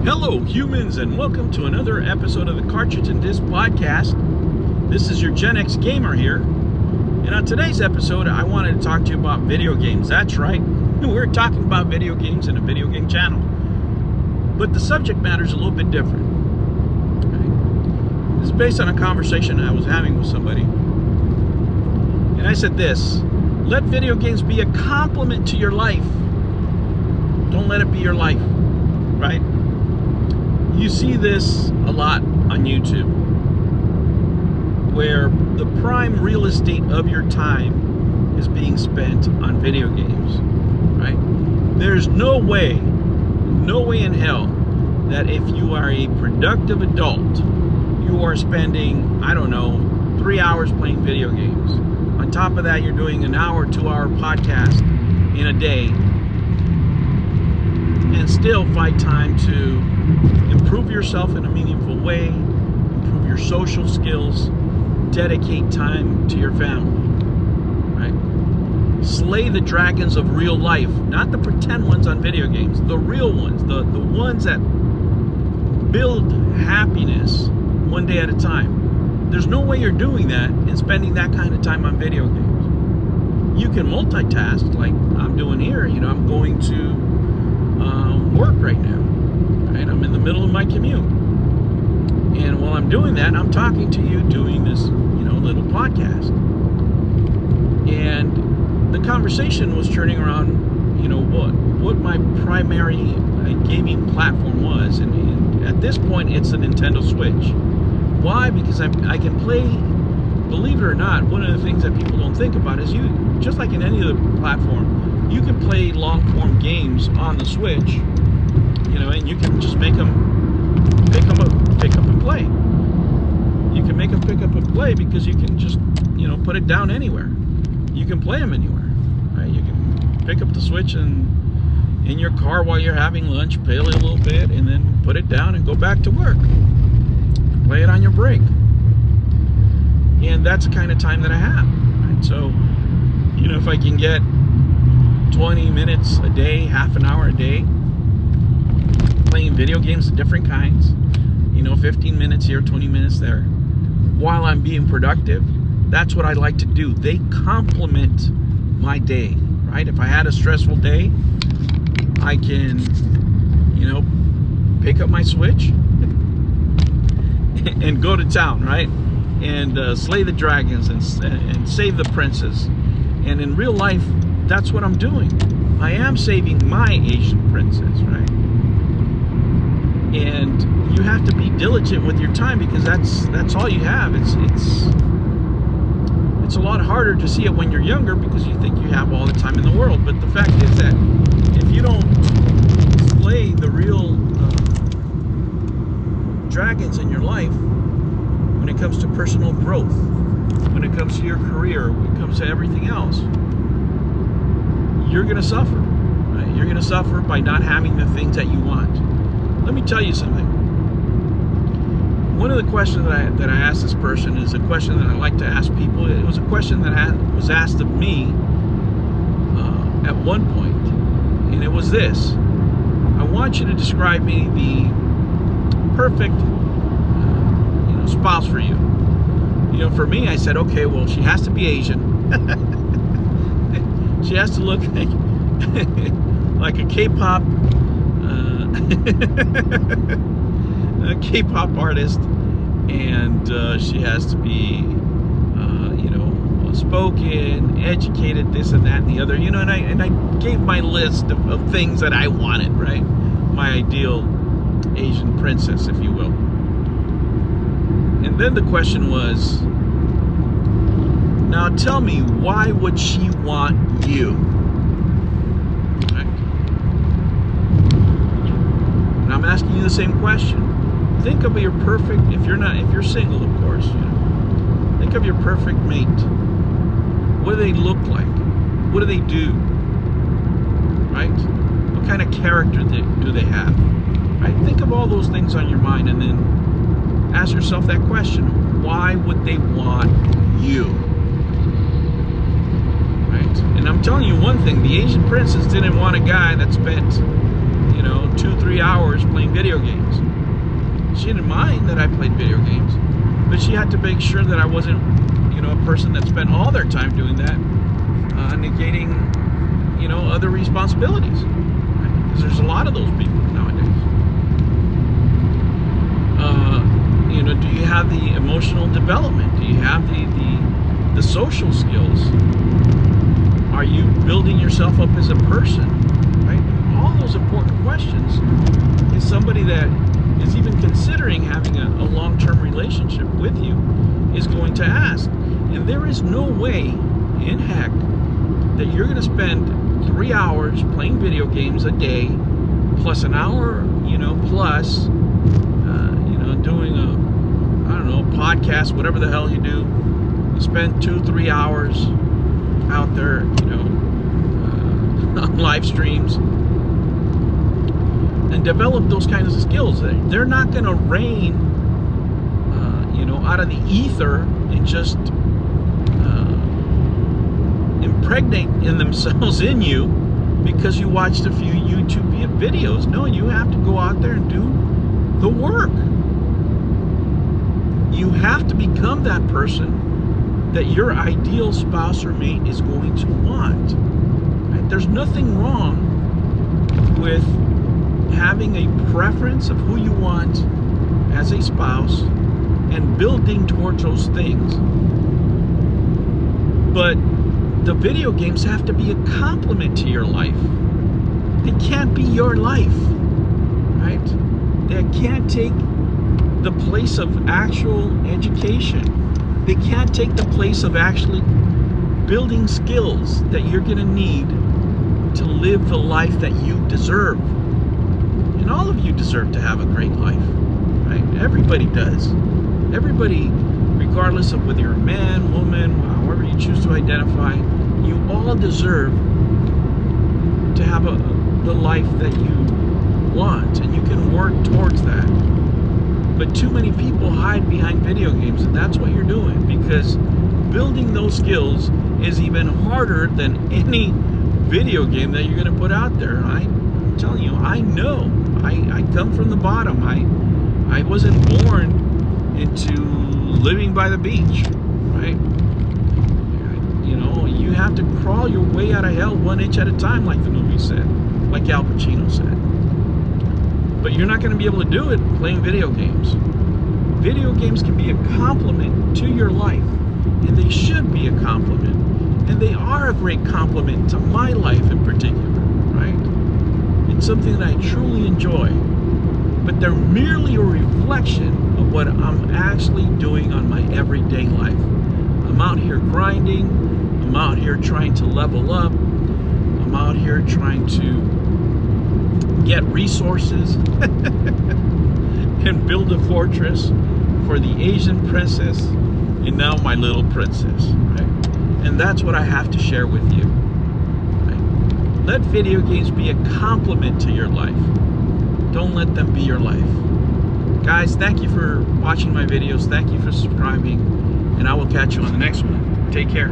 Hello humans, and welcome to another episode of the Cartridge and Disc Podcast. This is your Gen X gamer here, and on today's episode I wanted to talk to you about video games. That's right, we're talking about video games in a video game channel, but the subject matter is a little bit different. Okay? This is based on a conversation I was having with somebody, and I said this: let video games be a complement to your life. Don't let it be your life, right? You see this a lot on YouTube, where the prime real estate of your time is being spent on video games, right? There's no way in hell that if you are a productive adult, you are spending, I don't know, 3 hours playing video games. On top of that, you're doing an hour, 2-hour podcast in a day, and still find time to improve yourself in a meaningful way, improve your social skills, dedicate time to your family, right? Slay the dragons of real life, not the pretend ones on video games, the real ones, the ones that build happiness one day at a time. There's no way you're doing that and spending that kind of time on video games. You can multitask like I'm doing here. You know, I'm going to work right now, right? I'm in the middle of my commute, and while I'm doing that, I'm talking to you, doing this, little podcast. And the conversation was turning around, what my primary gaming platform was, and at this point, it's a Nintendo Switch. Why? Because I can play. Believe it or not, one of the things that people don't think about is just like in any other platform, you can play long-form games on the Switch, and you can just make them pick up and play. You can make them pick up and play because you can just, put it down anywhere. You can play them anywhere, right? You can pick up the Switch and in your car while you're having lunch, play a little bit, and then put it down and go back to work. Play it on your break. And that's the kind of time that I have, right? So, if I can get 20 minutes a day, half an hour a day, playing video games of different kinds, 15 minutes here, 20 minutes there, while I'm being productive, that's what I like to do. They complement my day, right? If I had a stressful day, I can, pick up my Switch and go to town, right? And slay the dragons and save the princess. And in real life, that's what I'm doing. I am saving my Asian princess, right? And you have to be diligent with your time, because that's all you have. It's a lot harder to see it when you're younger, because you think you have all the time in the world. But the fact is that if you don't slay the real dragons in your life, when it comes to personal growth, when it comes to your career, when it comes to everything else, you're going to suffer, right? You're going to suffer by not having the things that you want. Let me tell you something. One of the questions that I asked this person is a question that I like to ask people. It was a question that was asked of me at one point, and it was this: I want you to describe me the perfect spouse for you. For me, I said, okay, well, she has to be Asian. She has to look like a K-pop artist, and she has to be spoken, educated, this and that and the other, and I gave my list of things that I wanted, right? My ideal Asian princess, if you will. And then the question was, now tell me, why would she want you? Right? And I'm asking you the same question. Think of your perfect, if you're single, of course, think of your perfect mate. What do they look like? What do they do? Right? What kind of character do they have? Right? Think of all those things on your mind, and then ask yourself that question: why would they want you? Right? And I'm telling you one thing: the Asian princess didn't want a guy that spent, 2-3 3 hours playing video games. She didn't mind that I played video games, but she had to make sure that I wasn't, you know, a person that spent all their time doing that, negating, you know, other responsibilities. Right? Because there's a lot of those people nowadays. You know, do you have the emotional development? Do you have the social skills? Are you building yourself up as a person? Right? All those important questions is somebody that is even considering having a long-term relationship with you is going to ask. And there is no way in heck that you're going to spend 3 hours playing video games a day, plus an hour, you know, plus, you know, doing a, I don't know, podcast, whatever the hell you do. You spend 2-3 hours out there, you know, on live streams, and develop those kinds of skills. They're not going to rain, you know, out of the ether and just impregnate in themselves in you because you watched a few YouTube videos. No, you have to go out there and do the work. You have to become that person that your ideal spouse or mate is going to want. Right? There's nothing wrong with having a preference of who you want as a spouse and building towards those things. But the video games have to be a complement to your life. They can't be your life, right? They can't take the place of actual education. They can't take the place of actually building skills that you're going to need to live the life that you deserve. And all of you deserve to have a great life, right? Everybody does. Everybody, regardless of whether you're a man, woman, however you choose to identify, you all deserve to have the life that you want, and you can work towards that. But too many people hide behind video games, and that's what you're doing, because building those skills is even harder than any video game that you're going to put out there. I'm telling you, I know. I come from the bottom. I wasn't born into living by the beach, right? You know, you have to crawl your way out of hell 1 inch at a time, like the movie said, like Al Pacino said. But you're not going to be able to do it playing video games. Video games can be a complement to your life, and they should be a complement. And they are a great complement to my life in particular, right? It's something that I truly enjoy. But they're merely a reflection of what I'm actually doing on my everyday life. I'm out here grinding. I'm out here trying to level up. I'm out here trying to get resources and build a fortress for the Asian princess and now my little princess, right? And that's what I have to share with you, right? Let video games be a complement to your life. Don't let them be your life. Guys, thank you for watching my videos. Thank you for subscribing, and I will catch you on the next one. Take care.